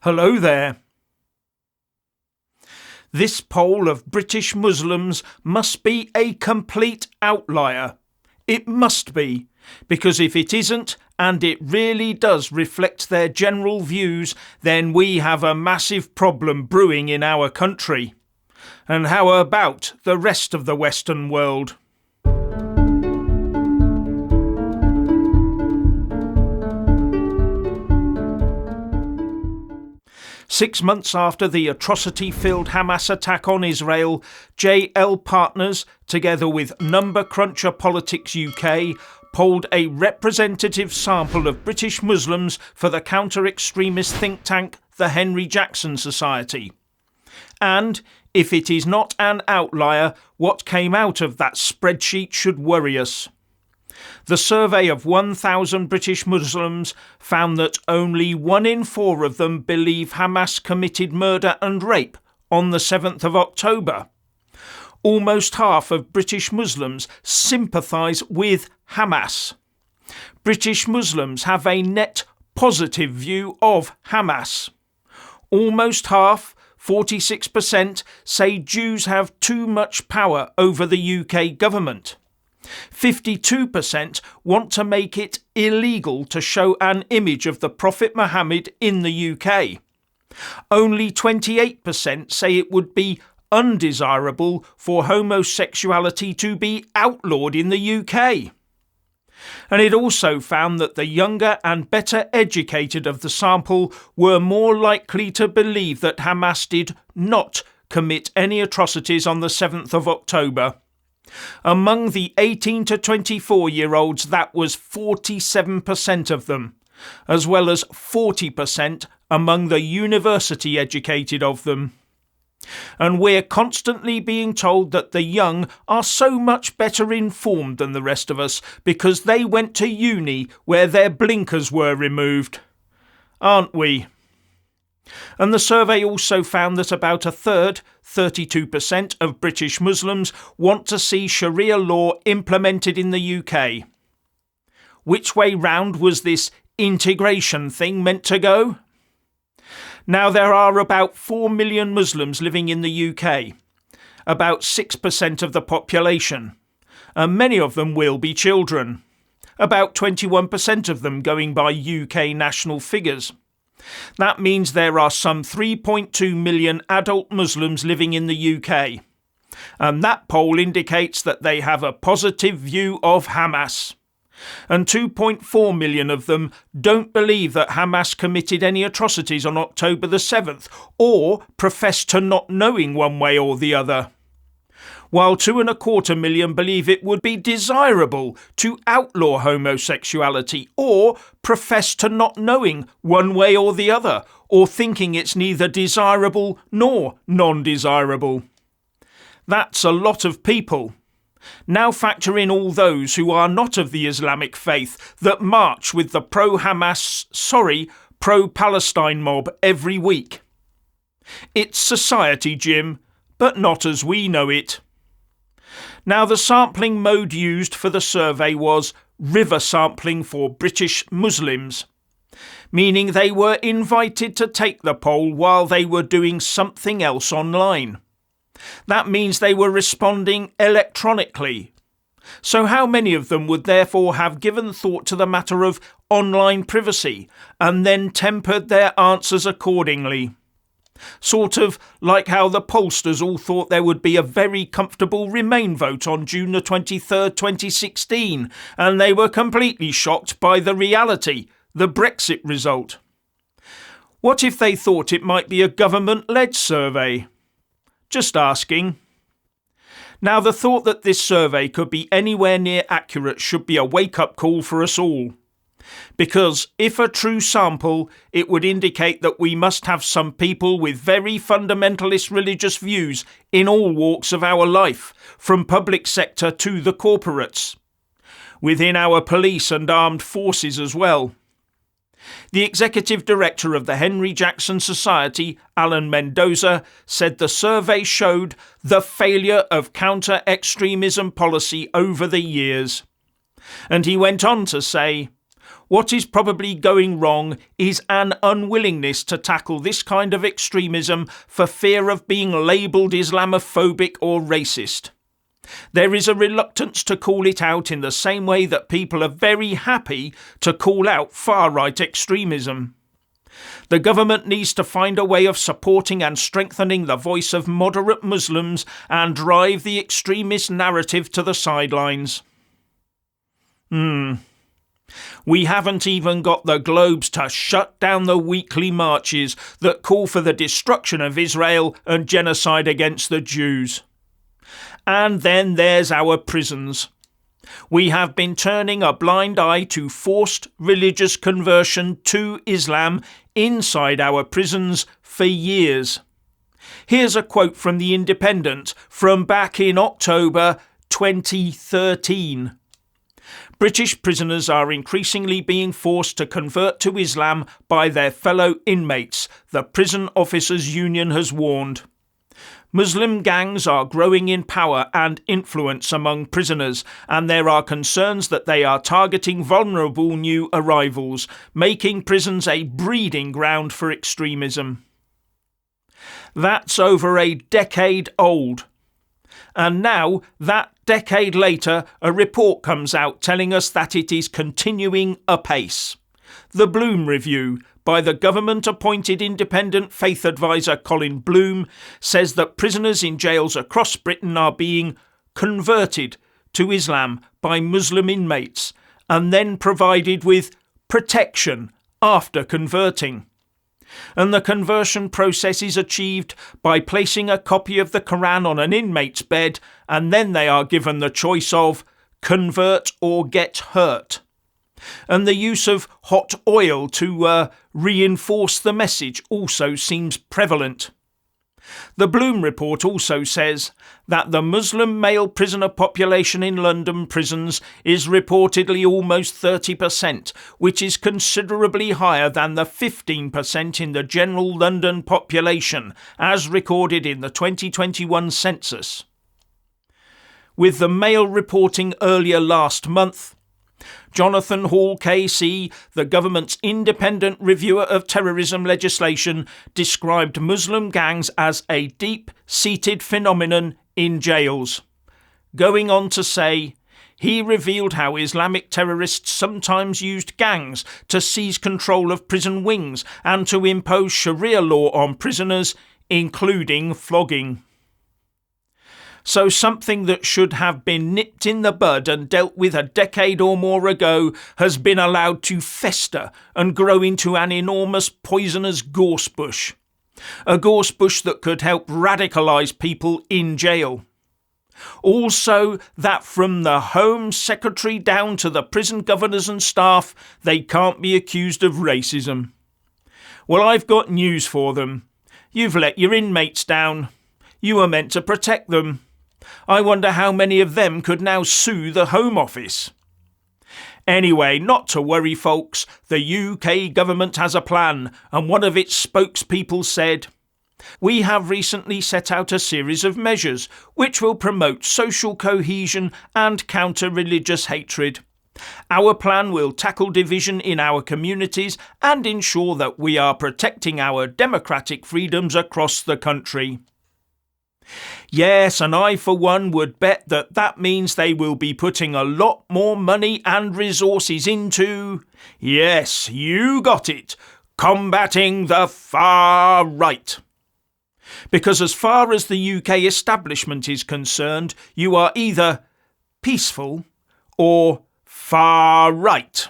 Hello there. This poll of British Muslims must be a complete outlier. It must be, because if it isn't, and it really does reflect their general views, then we have a massive problem brewing in our country. And how about the rest of the Western world? Six months after the atrocity-filled Hamas attack on Israel, JL Partners, together with Number Cruncher Politics UK, polled a representative sample of British Muslims for the counter-extremist think tank, the Henry Jackson Society. And, if it is not an outlier, what came out of that spreadsheet should worry us. The survey of 1,000 British Muslims found that only 1 in 4 of them believe Hamas committed murder and rape on the 7th of October. Almost half of British Muslims sympathise with Hamas. British Muslims have a net positive view of Hamas. Almost half, 46%, say Jews have too much power over the UK government. 52% want to make it illegal to show an image of the Prophet Muhammad in the UK. Only 28% say it would be undesirable for homosexuality to be outlawed in the UK. And it also found that the younger and better educated of the sample were more likely to believe that Hamas did not commit any atrocities on the 7th of October. Among the 18 to 24-year-olds, that was 47% of them, as well as 40% among the university-educated of them. And we're constantly being told that the young are so much better informed than the rest of us because they went to uni where their blinkers were removed. Aren't we? And the survey also found that about a third, 32% of British Muslims want to see Sharia law implemented in the UK. Which way round was this integration thing meant to go? Now there are about 4 million Muslims living in the UK, about 6% of the population, and many of them will be children, about 21% of them going by UK national figures. That means there are some 3.2 million adult Muslims living in the UK, and that poll indicates that they have a positive view of Hamas. And 2.4 million of them don't believe that Hamas committed any atrocities on October the 7th, or profess to not knowing one way or the other. While 2.25 million believe it would be desirable to outlaw homosexuality, or profess to not knowing one way or the other, or thinking it's neither desirable nor non-desirable. That's a lot of people. Now factor in all those who are not of the Islamic faith that march with the pro-Palestine mob every week. It's society, Jim, but not as we know it. Now, the sampling mode used for the survey was river sampling for British Muslims, meaning they were invited to take the poll while they were doing something else online. That means they were responding electronically. So how many of them would therefore have given thought to the matter of online privacy and then tempered their answers accordingly? Sort of like how the pollsters all thought there would be a very comfortable Remain vote on June the 23rd, 2016, and they were completely shocked by the reality, the Brexit result. What if they thought it might be a government-led survey? Just asking. Now, the thought that this survey could be anywhere near accurate should be a wake-up call for us all. Because if a true sample, it would indicate that we must have some people with very fundamentalist religious views in all walks of our life, from public sector to the corporates, within our police and armed forces as well. The executive director of the Henry Jackson Society, Alan Mendoza, said the survey showed the failure of counter-extremism policy over the years. And he went on to say, What is probably going wrong is an unwillingness to tackle this kind of extremism for fear of being labelled Islamophobic or racist. There is a reluctance to call it out in the same way that people are very happy to call out far-right extremism. The government needs to find a way of supporting and strengthening the voice of moderate Muslims and drive the extremist narrative to the sidelines. We haven't even got the Globes to shut down the weekly marches that call for the destruction of Israel and genocide against the Jews. And then there's our prisons. We have been turning a blind eye to forced religious conversion to Islam inside our prisons for years. Here's a quote from The Independent from back in October 2013. British prisoners are increasingly being forced to convert to Islam by their fellow inmates, the Prison Officers Union has warned. Muslim gangs are growing in power and influence among prisoners, and there are concerns that they are targeting vulnerable new arrivals, making prisons a breeding ground for extremism. That's over a decade old. And now, that decade later, a report comes out telling us that it is continuing apace. The Bloom Review, by the government-appointed independent faith advisor Colin Bloom, says that prisoners in jails across Britain are being converted to Islam by Muslim inmates and then provided with protection after converting. And the conversion process is achieved by placing a copy of the Quran on an inmate's bed, and then they are given the choice of convert or get hurt. And the use of hot oil to reinforce the message also seems prevalent. The Bloom report also says that the Muslim male prisoner population in London prisons is reportedly almost 30%, which is considerably higher than the 15% in the general London population, as recorded in the 2021 census. With the Mail reporting earlier last month, Jonathan Hall KC, the government's independent reviewer of terrorism legislation, described Muslim gangs as a deep-seated phenomenon in jails. Going on to say, he revealed how Islamic terrorists sometimes used gangs to seize control of prison wings and to impose Sharia law on prisoners, including flogging. So something that should have been nipped in the bud and dealt with a decade or more ago has been allowed to fester and grow into an enormous poisonous gorse bush. A gorse bush that could help radicalise people in jail. Also, that from the Home Secretary down to the prison governors and staff, they can't be accused of racism. Well, I've got news for them. You've let your inmates down. You were meant to protect them. I wonder how many of them could now sue the Home Office. Anyway, not to worry, folks. The UK government has a plan, and one of its spokespeople said, "We have recently set out a series of measures which will promote social cohesion and counter religious hatred. Our plan will tackle division in our communities and ensure that we are protecting our democratic freedoms across the country." Yes, and I for one would bet that that means they will be putting a lot more money and resources into, yes, you got it, combating the far right. Because as far as the UK establishment is concerned, you are either peaceful or far right.